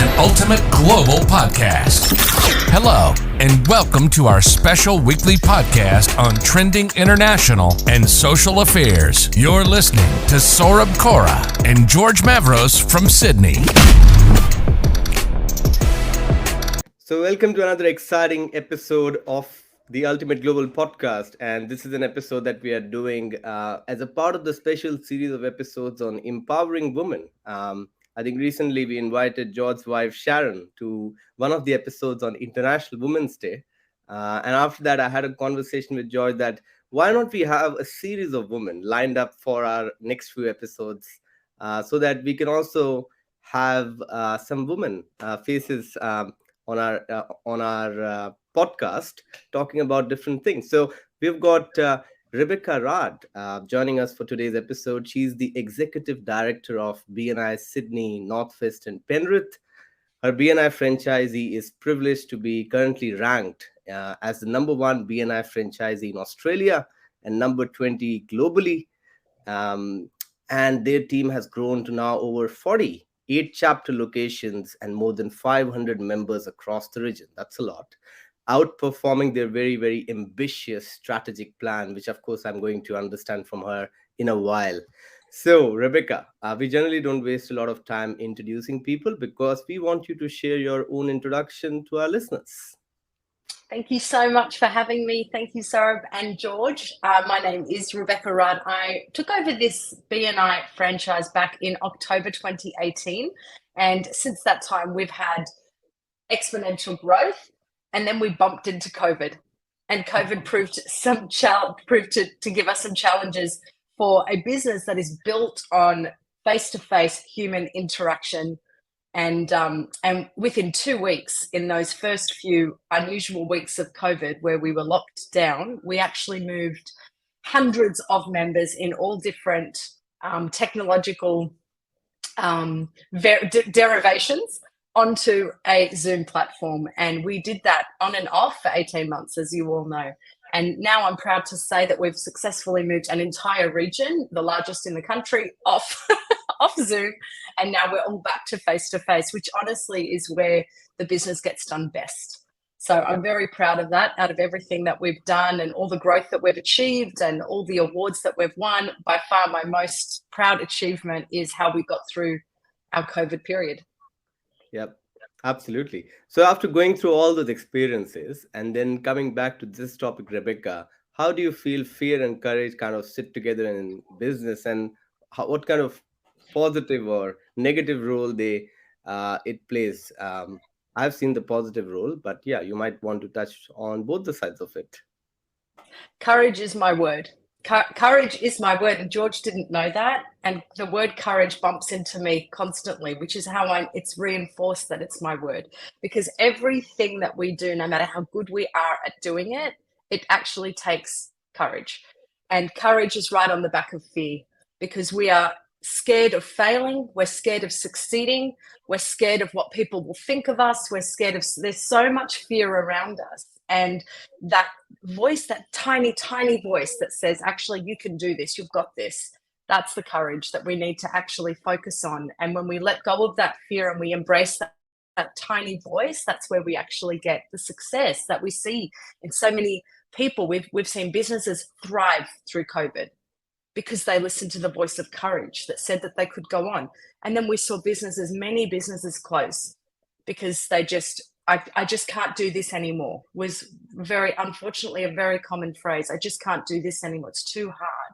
an ultimate global podcast. Hello, and welcome to our special weekly podcast on trending international and social affairs. You're listening to Saurabh Kora and George Mavros from Sydney. So welcome to another exciting episode of the Ultimate Global Podcast. And this is an episode that we are doing as a part of the special series of episodes on empowering women. I think recently we invited George's wife, Sharon, to one of the episodes on International Women's Day. And after that, I had a conversation with George that why not we have a series of women lined up for our next few episodes so that we can also have some women faces on our podcast talking about different things. So we've got Rebecca Raad joining us for today's episode. She's the executive director of BNI Sydney, Northwest, and Penrith. Her BNI franchisee is privileged to be currently ranked as the number one BNI franchisee in Australia and number 20 globally. And their team has grown to now over 48 chapter locations and more than 500 members across the region. That's a lot. Outperforming their very, very ambitious strategic plan, which of course I'm going to understand from her in a while. So, Rebecca, we generally don't waste a lot of time introducing people because we want you to share your own introduction to our listeners. Thank you so much for having me. Thank you, Saurabh and George. My name is Rebecca Raad. I took over this BNI franchise back in October 2018. And since that time, we've had exponential growth. And then we bumped into COVID. And COVID proved to give us some challenges for a business that is built on face-to-face human interaction. And within 2 weeks, in those first few unusual weeks of COVID where we were locked down, we actually moved hundreds of members in all different technological derivations onto a Zoom platform. And we did that on and off for 18 months, as you all know. And now I'm proud to say that we've successfully moved an entire region, the largest in the country, off Zoom. And now we're all back to face-to-face, which honestly is where the business gets done best. So I'm very proud of that. Out of everything that we've done and all the growth that we've achieved and all the awards that we've won, by far my most proud achievement is how we got through our COVID period. Yep, absolutely. So after going through all those experiences and then coming back to this topic, Rebecca, how do you feel fear and courage kind of sit together in business, and what kind of positive or negative role it plays? I've seen the positive role, but yeah, you might want to touch on both the sides of it. Courage is my word. Courage is my word, and George didn't know that. And the word courage bumps into me constantly, which is how it's reinforced that it's my word. Because everything that we do, no matter how good we are at doing it, it actually takes courage. And courage is right on the back of fear, because we are scared of failing. We're scared of succeeding. We're scared of what people will think of us. There's so much fear around us. And that voice, that tiny, tiny voice that says, actually, you can do this, you've got this, that's the courage that we need to actually focus on. And when we let go of that fear and we embrace that tiny voice, that's where we actually get the success that we see in so many people. We've seen businesses thrive through COVID because they listened to the voice of courage that said that they could go on. And then we saw many businesses close because I just can't do this anymore, was very, unfortunately, a very common phrase. I just can't do this anymore. It's too hard.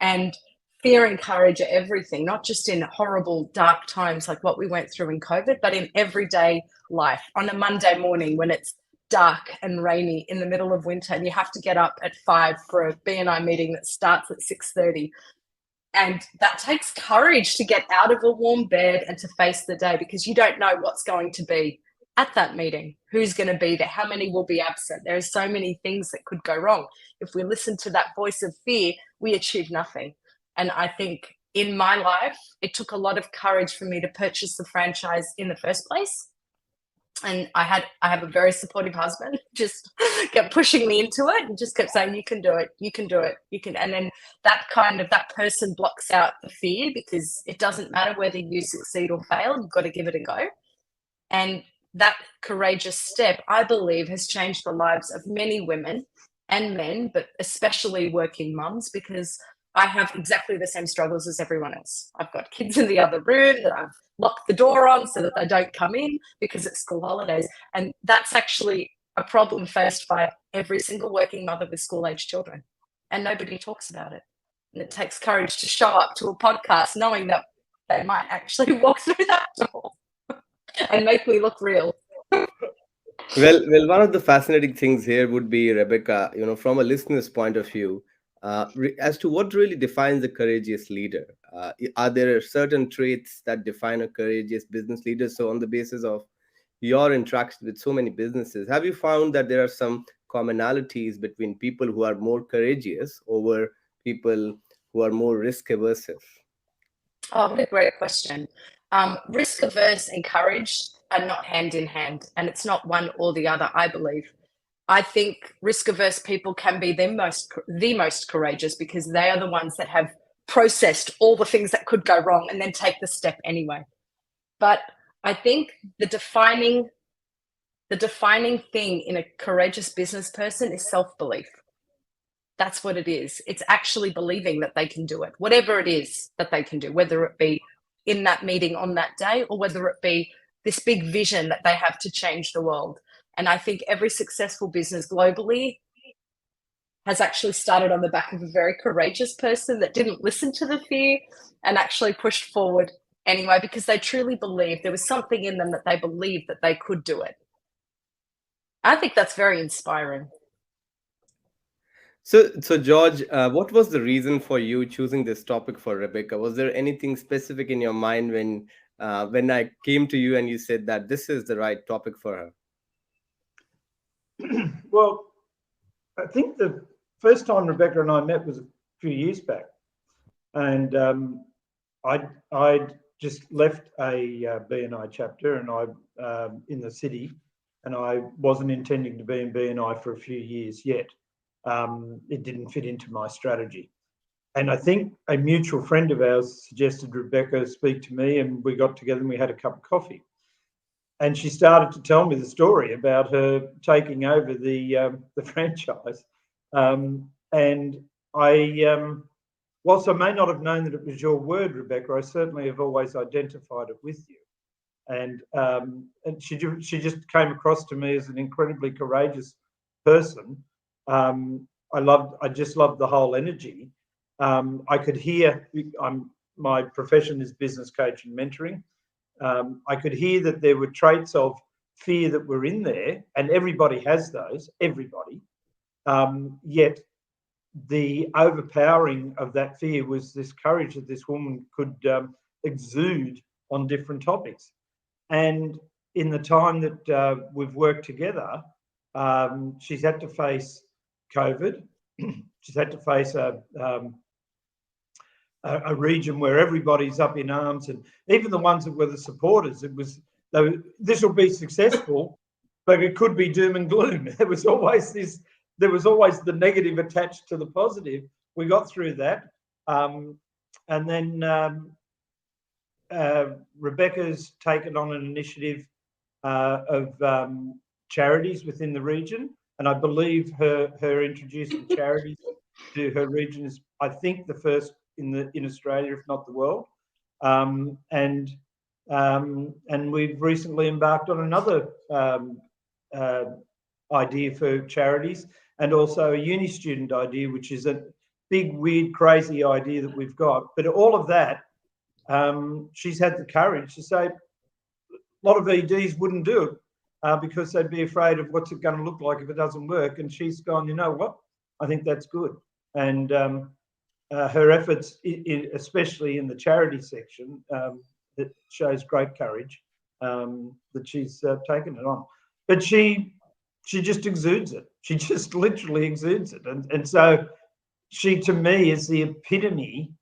And fear and courage are everything, not just in horrible, dark times like what we went through in COVID, but in everyday life. On a Monday morning when it's dark and rainy in the middle of winter and you have to get up at 5 for a BNI meeting that starts at 6:30. And that takes courage to get out of a warm bed and to face the day, because you don't know what's going to be at that meeting, who's going to be there, how many will be absent. There are so many things that could go wrong. If we listen to that voice of fear, we achieve nothing. And I think in my life, it took a lot of courage for me to purchase the franchise in the first place. And I have a very supportive husband, just kept pushing me into it and just kept saying, you can do it, you can do it, you can. And then that person blocks out the fear, because it doesn't matter whether you succeed or fail, you've got to give it a go. And that courageous step, I believe, has changed the lives of many women and men, but especially working mums, because I have exactly the same struggles as everyone else. I've got kids in the other room that I've locked the door on so that they don't come in because it's school holidays. And that's actually a problem faced by every single working mother with school-age children. And nobody talks about it. And it takes courage to show up to a podcast knowing that they might actually walk through that door and make me look real. Well, one of the fascinating things here would be, Rebecca, from a listener's point of view, as to what really defines a courageous leader. Are there certain traits that define a courageous business leader? So, on the basis of your interaction with so many businesses, have you found that there are some commonalities between people who are more courageous over people who are more risk aversive? Oh, what a great question. Risk averse and courage are not hand in hand, and it's not one or the other, I believe. I think risk averse people can be the most courageous because they are the ones that have processed all the things that could go wrong and then take the step anyway. But I think the defining thing in a courageous business person is self-belief. That's what it is. It's actually believing that they can do it, whatever it is that they can do, whether it be in that meeting on that day or whether it be this big vision that they have to change the world. And I think every successful business globally has actually started on the back of a very courageous person that didn't listen to the fear and actually pushed forward anyway, because they truly believed there was something in them that they believed that they could do it. I think that's very inspiring. So George, what was the reason for you choosing this topic for Rebecca? Was there anything specific in your mind when I came to you and you said that this is the right topic for her? Well, I think the first time Rebecca and I met was a few years back, and I'd just left a BNI chapter, and I in the city, and I wasn't intending to be in BNI for a few years yet. It didn't fit into my strategy. And I think a mutual friend of ours suggested Rebecca speak to me, and we got together and we had a cup of coffee. And she started to tell me the story about her taking over the franchise. And I, whilst I may not have known that it was your word, Rebecca, I certainly have always identified it with you. And she just came across to me as an incredibly courageous person. I just loved the whole energy. I could hear. My profession is business coach and mentoring. I could hear that there were traits of fear that were in there, and everybody has those. Everybody. Yet the overpowering of that fear was this courage that this woman could exude on different topics. And in the time that we've worked together, she's had to face COVID. She's had to face a region where everybody's up in arms, and even the ones that were the supporters, this will be successful, but it could be doom and gloom. There was always the negative attached to the positive. We got through that, and then Rebecca's taken on an initiative of charities within the region, and I believe her introducing charities to her region is, I think, the first in Australia, if not the world. And we've recently embarked on another idea for charities, and also a uni student idea, which is a big, weird, crazy idea that we've got. But all of that, she's had the courage to say a lot of EDs wouldn't do it because they'd be afraid of what's it going to look like if it doesn't work. And she's gone, you know what? I think that's good. And her efforts, especially in the charity section, it shows great courage that she's taken it on. But she just exudes it. She just literally exudes it. And so she, to me, is the epitome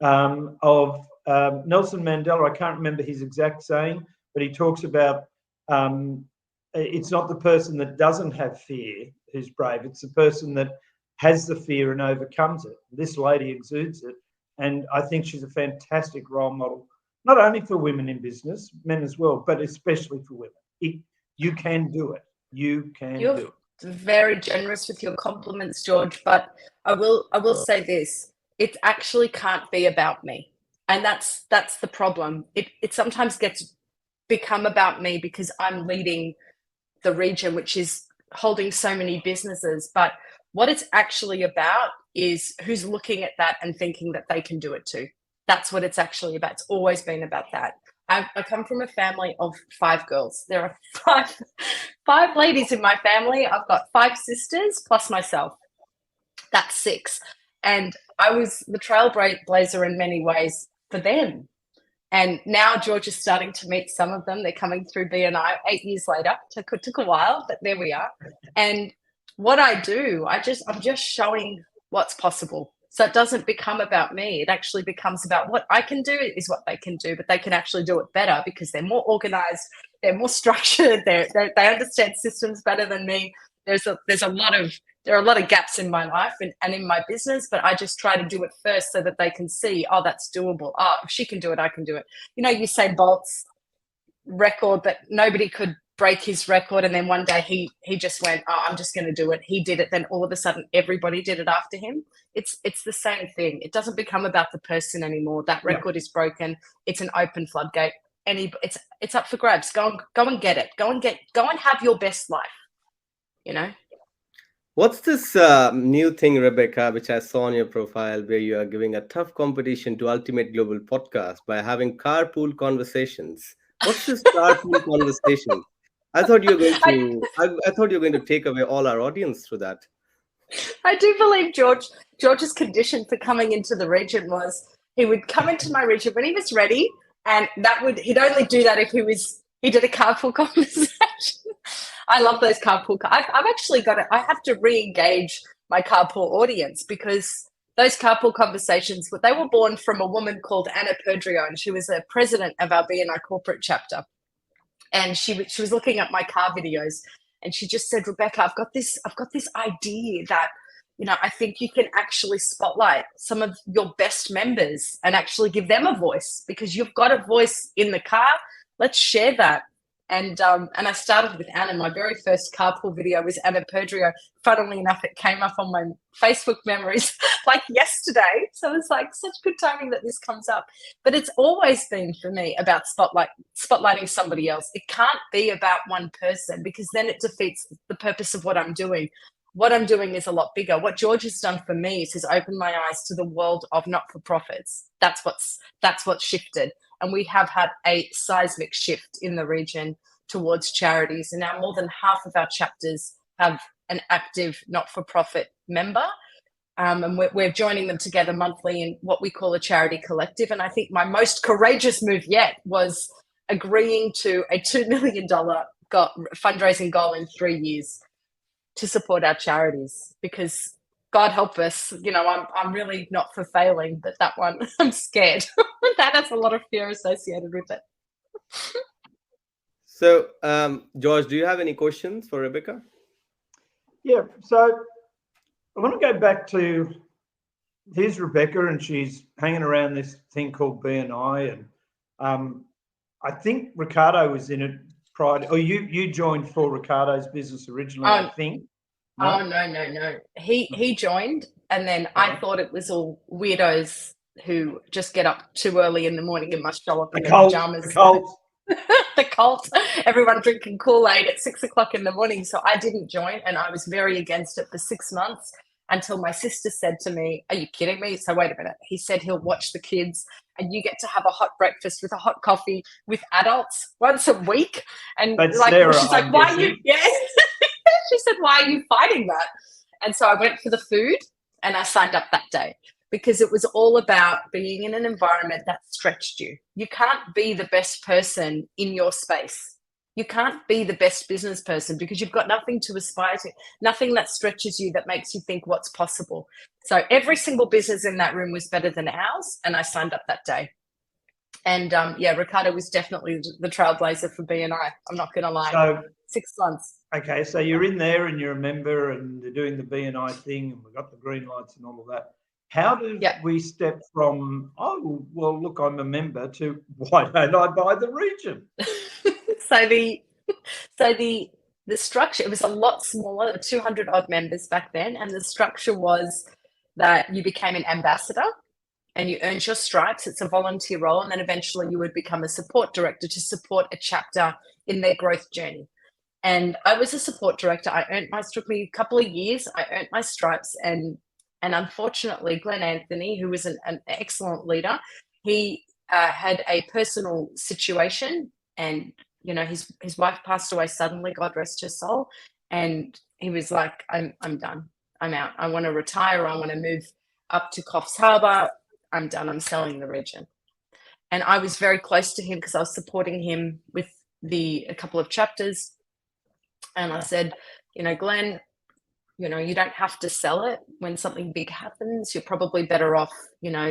of Nelson Mandela. I can't remember his exact saying, but he talks about it's not the person that doesn't have fear who's brave. It's the person that has the fear and overcomes it. This lady exudes it. And I think she's a fantastic role model, not only for women in business, men as well, but especially for women. You can do it. You can You're do it. very generous with your compliments, George, but I will say this. It actually can't be about me. And that's the problem. It sometimes become about me because I'm leading the region, which is holding so many businesses. But what it's actually about is who's looking at that and thinking that they can do it too. That's what it's actually about. It's always been about that. I come from a family of 5 girls. There are five ladies in my family. I've got 5 sisters plus myself. That's 6. And I was the trailblazer in many ways for them. And now George is starting to meet some of them. They're coming through BNI 8 years later. It took a while, but there we are. And what I do, I'm just showing what's possible. So it doesn't become about me. It actually becomes about what I can do is what they can do, but they can actually do it better because they're more organized, they're more structured, they understand systems better than me. There are a lot of gaps in my life and in my business, but I just try to do it first so that they can see, oh, that's doable. Oh, if she can do it, I can do it. You know, Usain Bolt's record that nobody could break his record, and then one day he just went, oh, I'm just going to do it. He did it. Then all of a sudden everybody did it after him. It's the same thing. It doesn't become about the person anymore. That record is broken. It's an open floodgate. It's up for grabs. Go and get it. Go and have your best life. You know. What's this new thing, Rebecca, which I saw on your profile, where you are giving a tough competition to Ultimate Global Podcast by having carpool conversations? What's this carpool conversation? I thought you were going to. I thought you were going to take away all our audience through that. I do believe George's condition for coming into the region was he would come into my region when he was ready, and he'd only do that if he did a carpool conversation. I love those carpool. I've actually got it. I have to re-engage my carpool audience because those carpool conversations, they were born from a woman called Anna Perdrio, and she was a president of our BNI corporate chapter. And she was looking at my car videos, and she just said, Rebecca, I've got this idea that, you know, I think you can actually spotlight some of your best members and actually give them a voice because you've got a voice in the car. Let's share that. And I started with Anna. My very first carpool video was Anna Perdrio. Funnily enough, it came up on my Facebook memories like yesterday. So it's like such good timing that this comes up. But it's always been for me about spotlighting somebody else. It can't be about one person because then it defeats the purpose of what I'm doing. What I'm doing is a lot bigger. What George has done for me is he's opened my eyes to the world of not-for-profits. That's what's shifted. And we have had a seismic shift in the region towards charities. And now more than half of our chapters have an active not-for-profit member. And we're joining them together monthly in what we call a charity collective. And I think my most courageous move yet was agreeing to a $2 million fundraising goal in 3 years to support our charities, because God help us, you know, I'm really not for failing, but that one, I'm scared. That has a lot of fear associated with it. So, George, do you have any questions for Rebecca? Yeah, so I want to go back to, here's Rebecca, and she's hanging around this thing called BNI, and I think Ricardo was in it prior. Or you joined for Ricardo's business originally, I think. No? Oh no. He joined, and then I thought it was all weirdos who just get up too early in the morning and must show up in their pajamas. The cult. Everyone drinking Kool-Aid at 6 o'clock in the morning. So I didn't join, and I was very against it for 6 months until my sister said to me, "Are you kidding me?" So wait a minute. He said he'll watch the kids, and you get to have a hot breakfast with a hot coffee with adults once a week. And that's like, Sarah, she's like, "Why are you?" Yeah. She said, "Why are you fighting that?" And so I went for the food, and I signed up that day because it was all about being in an environment that stretched you. You can't be the best person in your space. You can't be the best business person because you've got nothing to aspire to, nothing that stretches you, that makes you think what's possible. So every single business in that room was better than ours, and I signed up that day. And Ricardo was definitely the trailblazer for BNI. I'm not going to lie. So 6 months. Okay, so you're in there and you're a member and they're doing the BNI thing and we've got the green lights and all of that. How do we step from, oh, well, look, I'm a member, to why don't I buy the region? So the structure, it was a lot smaller, 200 odd members back then. And the structure was that you became an ambassador and you earned your stripes. It's a volunteer role. And then eventually you would become a support director to support a chapter in their growth journey. And I was a support director. It took me a couple of years. I earned my stripes, and unfortunately, Glenn Anthony, who was an excellent leader, he had a personal situation, and his wife passed away suddenly, God rest her soul, and he was like, I'm done. I'm out. I want to retire. I want to move up to Coffs Harbour. I'm done. I'm selling the region. And I was very close to him because I was supporting him with a couple of chapters. And I said, Glenn, you don't have to sell it when something big happens. You're probably better off,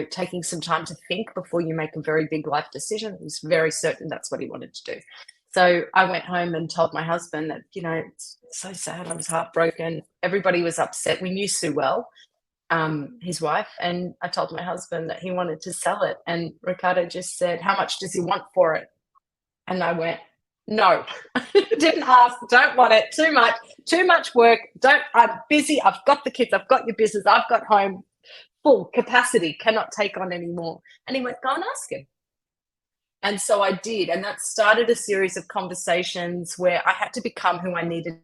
taking some time to think before you make a very big life decision. He was very certain that's what he wanted to do. So I went home and told my husband that, it's so sad. I was heartbroken. Everybody was upset. We knew Sue well, his wife. And I told my husband that he wanted to sell it. And Ricardo just said, how much does he want for it? And I went, no, didn't ask, don't want it, too much work, I'm busy, I've got the kids, I've got your business, I've got home, full capacity, cannot take on anymore. And he went, go and ask him. And so I did, and that started a series of conversations where I had to become who I needed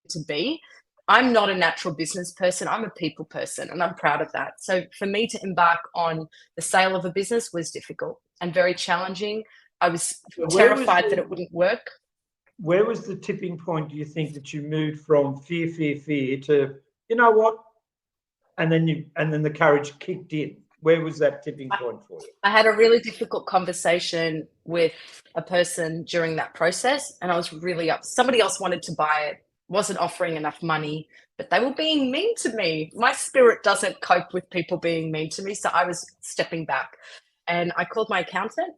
to be. I'm not a natural business person, I'm a people person, and I'm proud of that. So for me to embark on the sale of a business was difficult and very challenging. I was terrified that it wouldn't work. Where was the tipping point, do you think, that you moved from fear to, you know what, and then the courage kicked in? Where was that tipping point for you? I had a really difficult conversation with a person during that process, and I was really upset. Somebody else wanted to buy it, wasn't offering enough money, but they were being mean to me. My spirit doesn't cope with people being mean to me, so I was stepping back. And I called my accountant.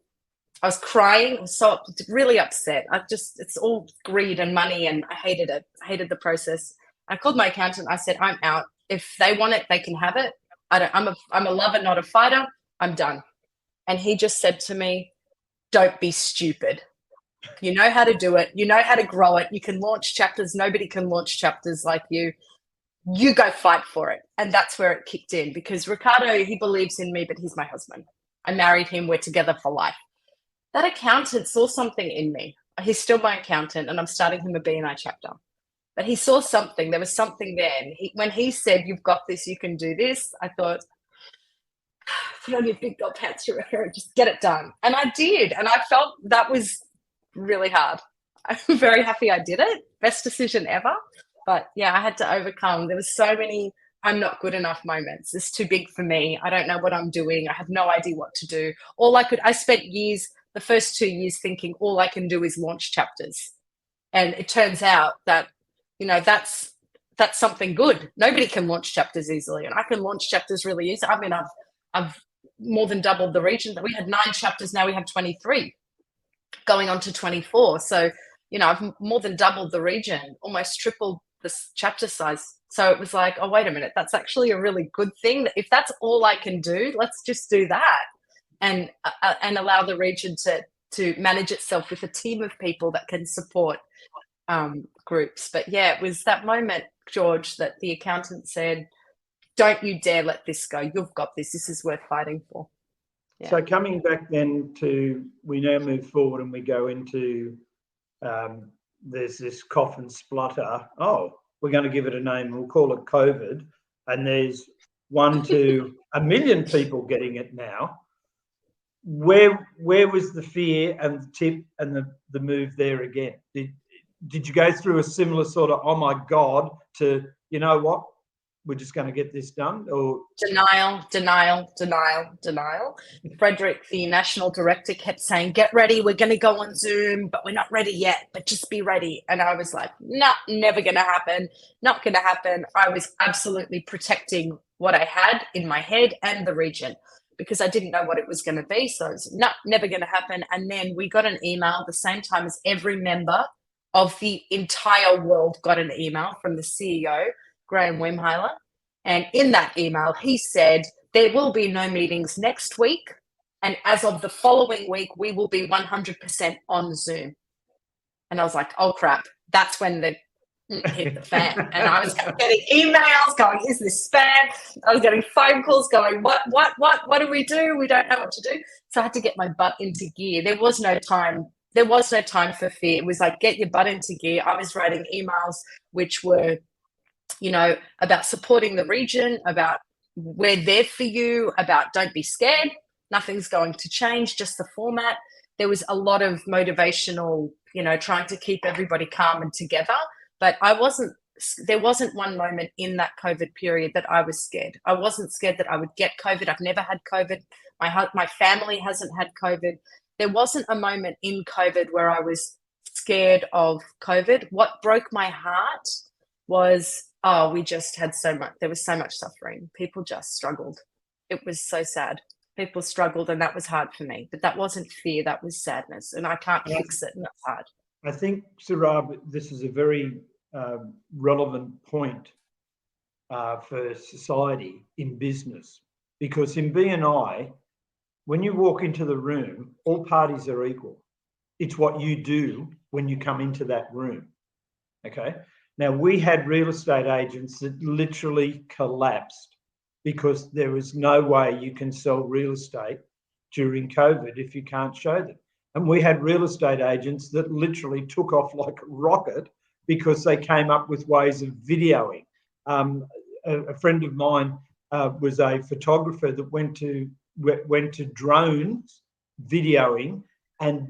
I was crying. I was so really upset. It's all greed and money, and I hated it. I hated the process. I called my accountant. I said, I'm out. If they want it, they can have it. I'm a lover, not a fighter. I'm done. And he just said to me, don't be stupid. You know how to do it. You know how to grow it. You can launch chapters. Nobody can launch chapters like you. You go fight for it. And that's where it kicked in, because Ricardo, he believes in me, but he's my husband. I married him. We're together for life. That accountant saw something in me. He's still my accountant, and I'm starting him a BNI chapter. But he saw something. There was something there. And when he said, you've got this, you can do this, I thought, put on your big dog pants, Rebecca, just get it done. And I did. And I felt that was really hard. I'm very happy I did it. Best decision ever. But yeah, I had to overcome. There was so many I'm not good enough moments. It's too big for me. I don't know what I'm doing. I have no idea what to do. I spent years, the first 2 years, thinking all I can do is launch chapters. And it turns out that, that's something good. Nobody can launch chapters easily, and I can launch chapters really easy. I mean, I've more than doubled the region. We had 9 chapters, now we have 23, going on to 24. So, I've more than doubled the region, almost tripled the chapter size. So it was like, oh, wait a minute, that's actually a really good thing. If that's all I can do, let's just do that, and allow the region to manage itself with a team of people that can support groups. But yeah, it was that moment, George, that the accountant said, don't you dare let this go. You've got this. This is worth fighting for. Yeah. So coming back then we now move forward and we go into, there's this cough and splutter. Oh, we're going to give it a name. We'll call it COVID. And there's 1 to 1 million people getting it now. Where was the fear and the tip and the move there again? Did you go through a similar sort of, oh my God, to, you know what, we're just going to get this done? Or denial. Frederick, the national director, kept saying, get ready, we're going to go on Zoom, but we're not ready yet, but just be ready. And I was like, no, never going to happen, not going to happen. I was absolutely protecting what I had in my head and the region, because I didn't know what it was going to be. So it's never going to happen. And then we got an email the same time as every member of the entire world got an email from the CEO, Graham Wimheiler. And in that email, he said, there will be no meetings next week. And as of the following week, we will be 100% on Zoom. And I was like, oh, crap. That's when the hit the fan. And I was getting emails going, is this spam? I was getting phone calls going, what do we do? We don't know what to do. So I had to get my butt into gear. There was no time. There was no time for fear. It was like, get your butt into gear. I was writing emails which were, about supporting the region, about we're there for you, about don't be scared. Nothing's going to change, just the format. There was a lot of motivational, trying to keep everybody calm and together. But there wasn't one moment in that COVID period that I was scared. I wasn't scared that I would get COVID. I've never had COVID. My family hasn't had COVID. There wasn't a moment in COVID where I was scared of COVID. What broke my heart was, we just had there was so much suffering. People just struggled. It was so sad. People struggled, and that was hard for me. But that wasn't fear, that was sadness. And I can't fix it, and that's hard. I think, Sarab, this is a very relevant point for society in business, because in B&I, when you walk into the room, all parties are equal. It's what you do when you come into that room, okay? Now, we had real estate agents that literally collapsed because there was no way you can sell real estate during COVID if you can't show them. And we had real estate agents that literally took off like a rocket because they came up with ways of videoing. A friend of mine was a photographer that went to drones videoing and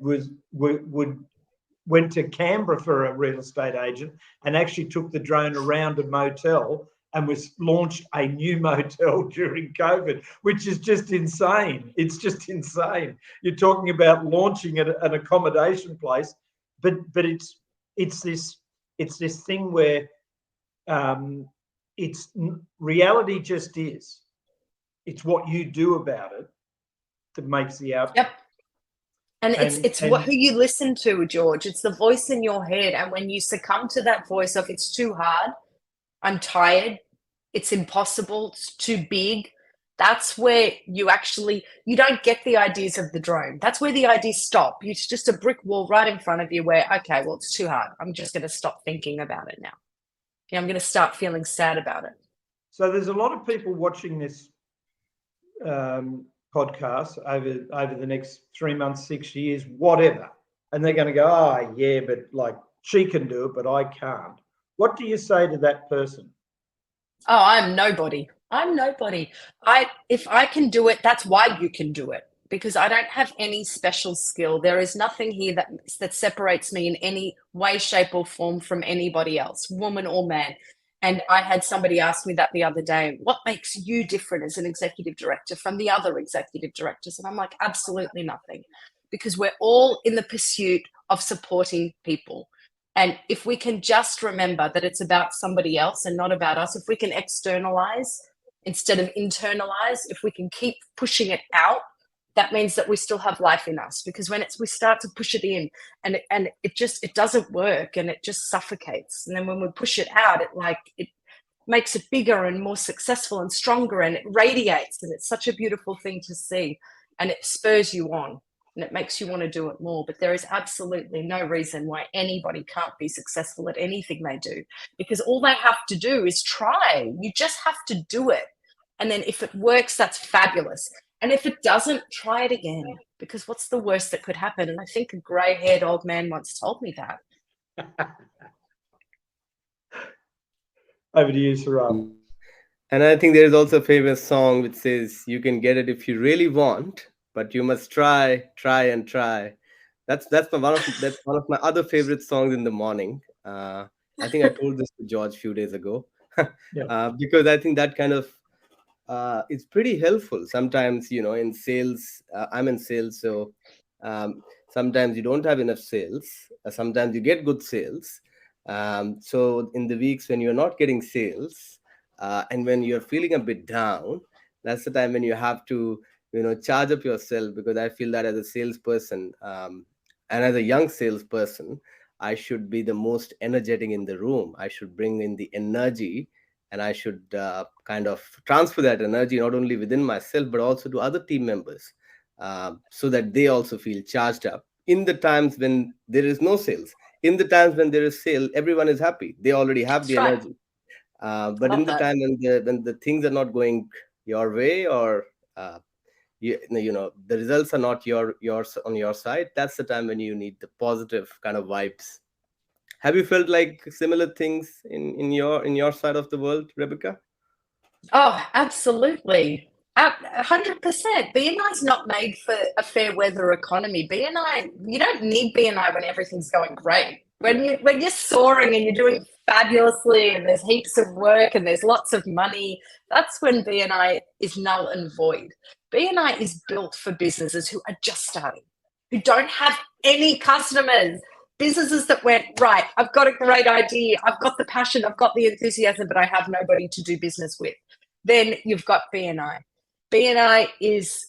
went to Canberra for a real estate agent and actually took the drone around a motel and was launched a new motel during COVID, which is just insane. It's just insane. You're talking about launching an accommodation place, but it's this thing where it's reality just is. It's what you do about it that makes the outcome. Yep. And it's who you listen to, George. It's the voice in your head. And when you succumb to that voice of it's too hard, I'm tired, it's impossible, it's too big, that's where you don't get the ideas of the drone. That's where the ideas stop. It's just a brick wall right in front of you where, okay, well, it's too hard. I'm just going to stop thinking about it now. I'm going to start feeling sad about it. So there's a lot of people watching this podcast over the next 3 months, 6 years, whatever. And they're going to go, oh, yeah, but like she can do it, but I can't. What do you say to that person? Oh, I'm nobody. If I can do it, that's why you can do it, because I don't have any special skill. There is nothing here that separates me in any way, shape, or form from anybody else, woman or man. And I had somebody ask me that the other day, what makes you different as an executive director from the other executive directors? And I'm like, absolutely nothing, because we're all in the pursuit of supporting people. And if we can just remember that it's about somebody else and not about us, if we can externalize instead of internalize, if we can keep pushing it out, that means that we still have life in us. Because when we start to push it in and it doesn't work and it just suffocates. And then when we push it out, it makes it bigger and more successful and stronger, and it radiates, and it's such a beautiful thing to see, and it spurs you on. And it makes you want to do it more. But there is absolutely no reason why anybody can't be successful at anything they do, because all they have to do is try. You just have to do it. And then if it works, that's fabulous. And if it doesn't, try it again, because what's the worst that could happen? And I think a grey-haired old man once told me that. Over to you, Sarab. And I think there is also a famous song which says, you can get it if you really want, but you must try, and try. That's one of my other favorite songs in the morning. I think I told this to George a few days ago. Because I think that kind of it's pretty helpful. Sometimes, in sales, I'm in sales, so sometimes you don't have enough sales. Sometimes you get good sales. So in the weeks when you're not getting sales, and when you're feeling a bit down, that's the time when you have to charge up yourself, because I feel that as a salesperson, and as a young salesperson, I should be the most energetic in the room. I should bring in the energy and I should kind of transfer that energy not only within myself but also to other team members, so that they also feel charged up in the times when there is no sales. In the times when there is sale, everyone is happy, they already have That's the right. energy. But in Love the that. time when the things are not going your way, or the results are not yours on your side, that's the time when you need the positive kind of vibes. Have you felt like similar things in your side of the world, Rebecca? Oh, absolutely. 100%. BNI is not made for a fair weather economy. BNI, you don't need BNI when everything's going great. When you're soaring and you're doing fabulously and there's heaps of work and there's lots of money, that's when BNI is null and void. BNI is built for businesses who are just starting, who don't have any customers. Businesses that went, right, I've got a great idea, I've got the passion, I've got the enthusiasm, but I have nobody to do business with. Then you've got BNI. BNI is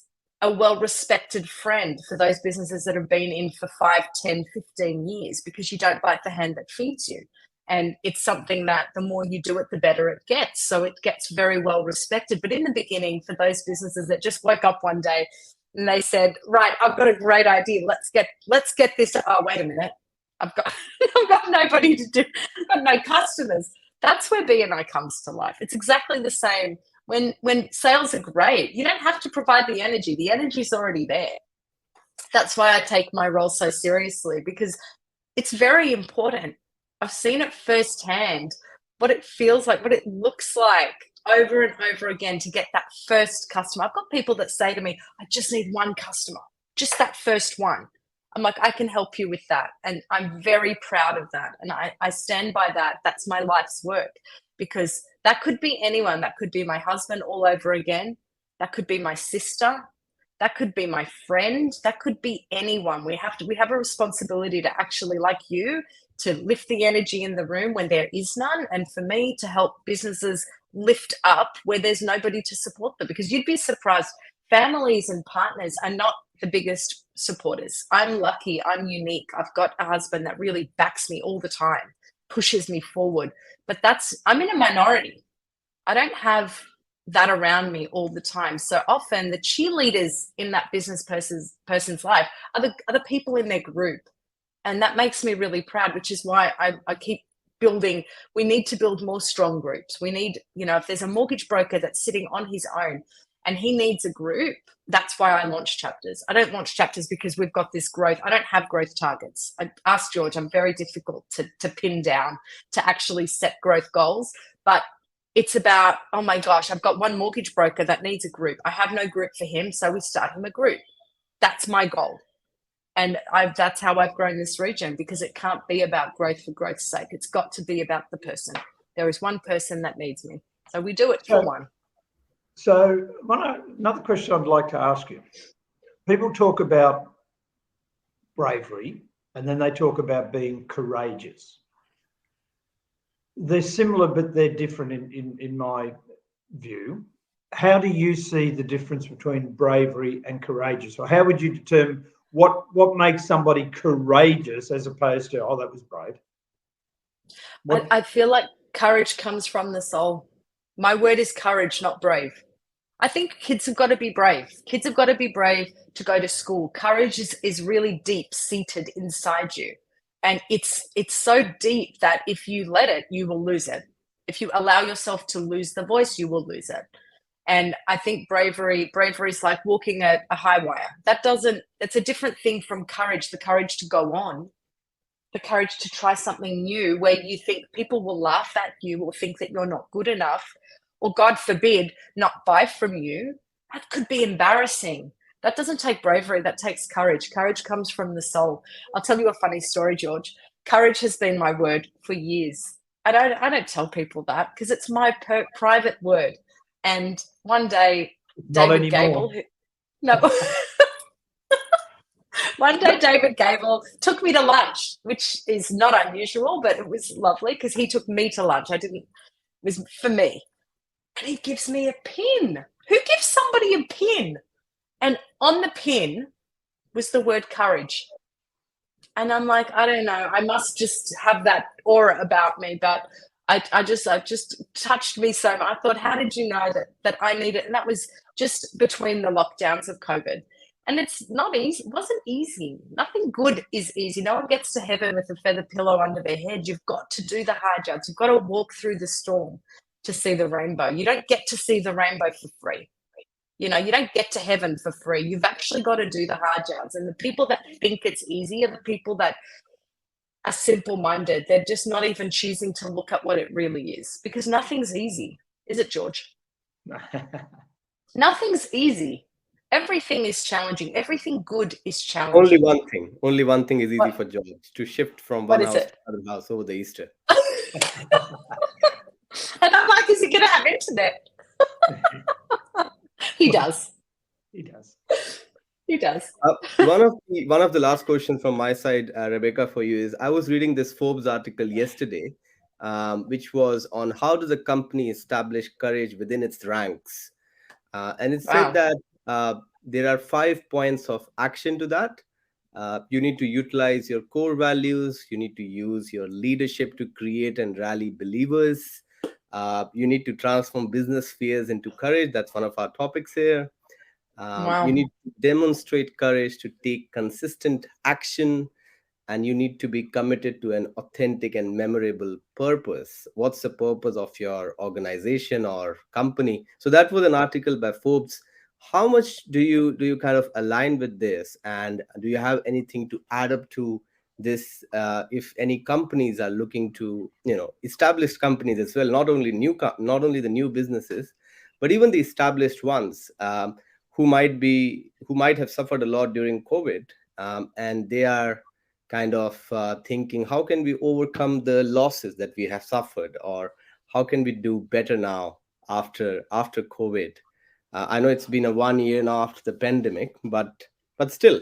a well-respected friend for those businesses that have been in for 5, 10, 15 years, because you don't bite the hand that feeds you. And it's something that the more you do it, the better it gets. So it gets very well respected. But in the beginning, for those businesses that just woke up one day and they said, right, I've got a great idea. Let's get this. Oh, wait a minute. I've got I've got nobody to do, I've got no customers. That's where BNI comes to life. It's exactly the same. When sales are great, you don't have to provide the energy. The energy's already there. That's why I take my role so seriously, because it's very important. I've seen it firsthand, what it feels like, what it looks like over and over again to get that first customer. I've got people that say to me, I just need one customer, just that first one. I'm like, I can help you with that. And I'm very proud of that. And I stand by that. That's my life's work, because that could be anyone. That could be my husband all over again. That could be my sister. That could be my friend. That could be anyone. We have a responsibility to actually, like you, to lift the energy in the room when there is none. And for me to help businesses lift up where there's nobody to support them, because you'd be surprised. Families and partners are not the biggest supporters. I'm lucky. I'm unique. I've got a husband that really backs me all the time, pushes me forward. But I'm in a minority. I don't have that around me all the time. So often the cheerleaders in that business person's life are the people in their group. And that makes me really proud, which is why I keep building. We need to build more strong groups. We need, if there's a mortgage broker that's sitting on his own and he needs a group, that's why I launch chapters. I don't launch chapters because we've got this growth. I don't have growth targets. I asked George, I'm very difficult to pin down, to actually set growth goals. But it's about, oh my gosh, I've got one mortgage broker that needs a group. I have no group for him, so we start him a group. That's my goal. And that's how I've grown this region, because it can't be about growth for growth's sake. It's got to be about the person. There is one person that needs me. So we do it for one. So another question I'd like to ask you. People talk about bravery and then they talk about being courageous. They're similar, but they're different in my view. How do you see the difference between bravery and courageous? Or how would you determine what makes somebody courageous as opposed to, oh, that was brave? I feel like courage comes from the soul. My word is courage, not brave. I think kids have got to be brave. Kids have got to be brave to go to school. Courage is really deep seated inside you. And it's so deep that if you let it, you will lose it. If you allow yourself to lose the voice, you will lose it. And I think bravery is like walking a high wire. It's a different thing from courage, the courage to go on, the courage to try something new where you think people will laugh at you or think that you're not good enough, or God forbid, not buy from you. That could be embarrassing. That doesn't take bravery, that takes courage. Courage comes from the soul. I'll tell you a funny story, George. Courage has been my word for years. I don't tell people that because it's my private word. And one day, David Gable, one day David Gable took me to lunch, which is not unusual, but it was lovely because he took me to lunch. It was for me. And he gives me a pin. Who gives somebody a pin? And on the pin was the word courage. And I'm like, I don't know, I must just have that aura about me. But I just touched me so much. I thought, how did you know that I need it? And that was just between the lockdowns of COVID. And it's not easy. It wasn't easy. Nothing good is easy. No one gets to heaven with a feather pillow under their head. You've got to do the hard yards. You've got to walk through the storm to see the rainbow. You don't get to see the rainbow for free. You don't get to heaven for free. You've actually got to do the hard yards. And the people that think it's easy are the people that are simple-minded. They're just not even choosing to look at what it really is, because nothing's easy. Is it, George? Nothing's easy. Everything is challenging. Everything good is challenging. Only one thing is easy for George: to shift from one house to another house over the Easter. And I'm like, is he going to have internet? He does. He does. He does. One of the last questions from my side, Rebecca, for you is: I was reading this Forbes article yesterday, which was on how does a company establish courage within its ranks, and it said that there are 5 points of action to that. You need to utilize your core values. You need to use your leadership to create and rally believers. You need to transform business fears into courage. That's one of our topics here. You need to demonstrate courage to take consistent action, and you need to be committed to an authentic and memorable purpose. What's the purpose of your organization or company? So that was an article by Forbes. How much do you kind of align with this, and do you have anything to add up to this? If any companies are looking to, established companies as well, not only the new businesses, but even the established ones, who might have suffered a lot during COVID, and they are kind of thinking, how can we overcome the losses that we have suffered, or how can we do better now after COVID? I know it's been a 1 year now after the pandemic, but still,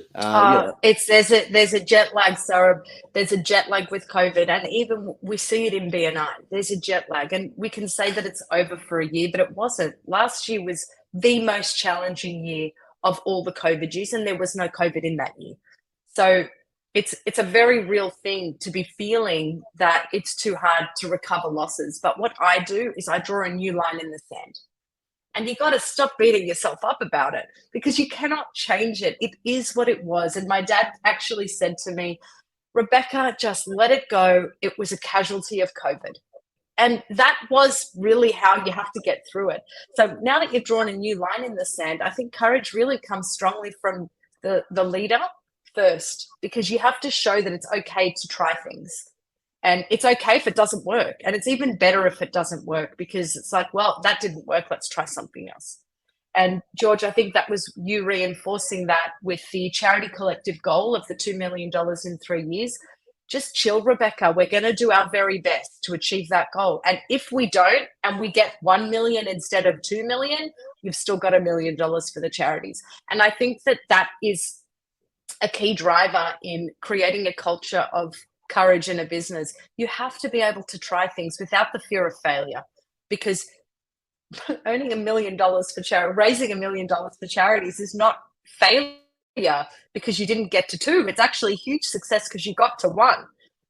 there's a jet lag, Saurabh. There's a jet lag with COVID, and even we see it in BNI. There's a jet lag, and we can say that it's over for a year, but it wasn't. Last year was the most challenging year of all the COVID years, and there was no COVID in that year. So it's a very real thing to be feeling that it's too hard to recover losses. But what I do is I draw a new line in the sand. And you got to stop beating yourself up about it, because you cannot change it. It is what it was. And my dad actually said to me, Rebecca, just let it go. It was a casualty of COVID. And that was really how you have to get through it. So now that you've drawn a new line in the sand, I think courage really comes strongly from the leader first, because you have to show that it's okay to try things. And it's okay if it doesn't work. And it's even better if it doesn't work, because it's like, well, that didn't work. Let's try something else. And George, I think that was you reinforcing that with the charity collective goal of the $2 million in 3 years. Just chill, Rebecca. We're going to do our very best to achieve that goal. And if we don't, and we get 1 million instead of 2 million, you've still got $1 million for the charities. And I think that is a key driver in creating a culture of courage in a business. You have to be able to try things without the fear of failure, because earning $1 million for raising $1 million for charities is not failure because you didn't get to 2. It's actually a huge success because you got to 1.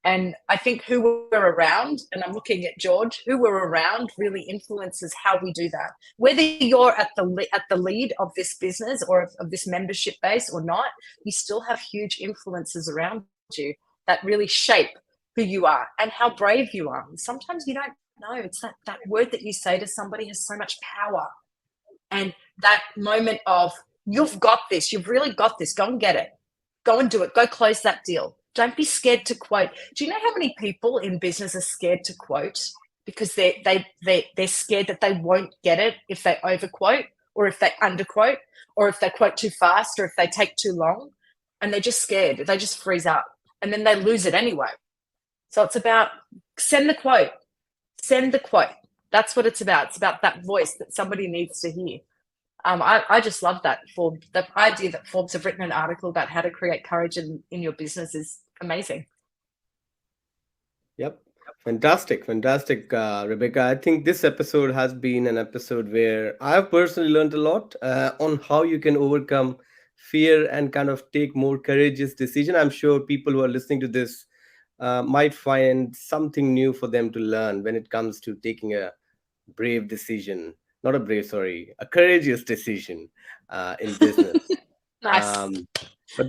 And I think who we're around, and I'm looking at George, who we're around really influences how we do that. Whether you're at the lead of this business or of this membership base or not, you still have huge influences around you that really shape who you are and how brave you are. And sometimes you don't know. It's that word that you say to somebody has so much power. And that moment of, you've got this, you've really got this, go and get it. Go and do it. Go close that deal. Don't be scared to quote. Do you know how many people in business are scared to quote because they're scared that they won't get it if they overquote, or if they underquote, or if they quote too fast, or if they take too long, and they're just scared. They just freeze up. And then they lose it anyway. So it's about send the quote. Send the quote. That's what it's about. It's about that voice that somebody needs to hear. I just love that. The idea that Forbes have written an article about how to create courage in your business is amazing. Yep. Fantastic, Rebecca. I think this episode has been an episode where I've personally learned a lot on how you can overcome fear and kind of take more courageous decision. I'm sure people who are listening to this might find something new for them to learn when it comes to taking a brave decision, not a brave, sorry, a courageous decision in business. Nice.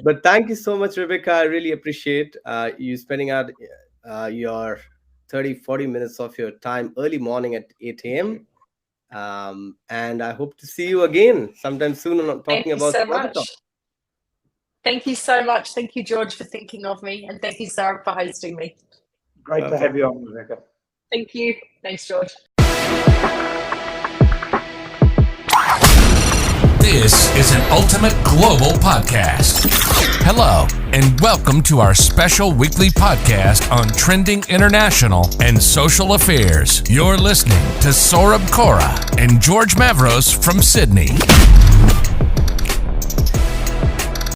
But thank you so much, Rebecca. I really appreciate you spending out your 30-40 minutes of your time early morning at 8 a.m. And I hope to see you again sometime soon on talking about so some other much. topics. Thank you so much. Thank you, George, for thinking of me. And thank you, Sarah, for hosting me. Great to have you on, Rebecca. Thank you. Thanks, George. This is an Ultimate Global Podcast. Hello, and welcome to our special weekly podcast on trending international and social affairs. You're listening to Saurabh Kora and George Mavros from Sydney.